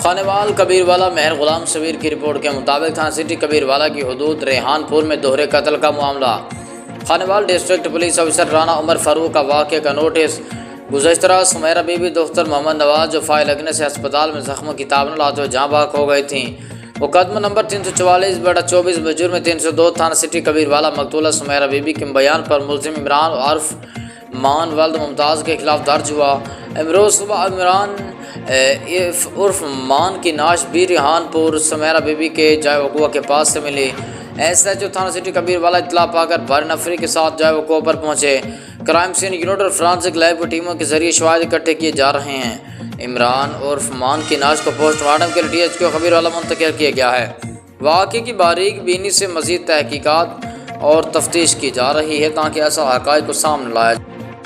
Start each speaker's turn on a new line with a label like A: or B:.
A: خانوال کبیروالا مہر غلام شبیر کی رپورٹ کے مطابق تھانہ سٹی کبیروالا کی حدود ریحان پور میں دوہرے قتل کا معاملہ۔ خانوال ڈسٹرکٹ پولیس افسر رانا عمر فاروق کا واقعے کا نوٹس۔ گزشتہ رات سمیرہ بی بی دختر محمد نواز جو فائر لگنے سے ہسپتال میں زخموں کی تاب نہ لاتے ہوئے جاں بحق ہو گئی تھیں، مقدمہ نمبر 344/24 بجرم 302 تھانہ سٹی کبیروالا مقتولہ سمیرہ بی بی کے بیان پر ملزم عمران عرف مان ولد ممتاز کے خلاف درج ہوا۔ امروز صبح عمران عرف مان کی نعش بھی ریحان پور سمیرہ بی بی کے جائے وقوع کے پاس سے ملی۔ ایس ایچ او تھانہ سٹی کبیروالا اطلاع پا کر بھاری نفری کے ساتھ جائے وقوع پر پہنچے۔ کرائم سین یونٹ اور فرانسک لیب ٹیموں کے ذریعے شواہد اکٹھے کیے جا رہے ہیں۔ عمران عرف مان کی نعش کو پوسٹ مارٹم کے لیے DHQ کبیروالا منتقل کیا گیا ہے۔ واقعے کی باریک بینی سے مزید تحقیقات اور تفتیش کی جا رہی ہے تاکہ ایسا حقائق کو سامنے لایا جائے۔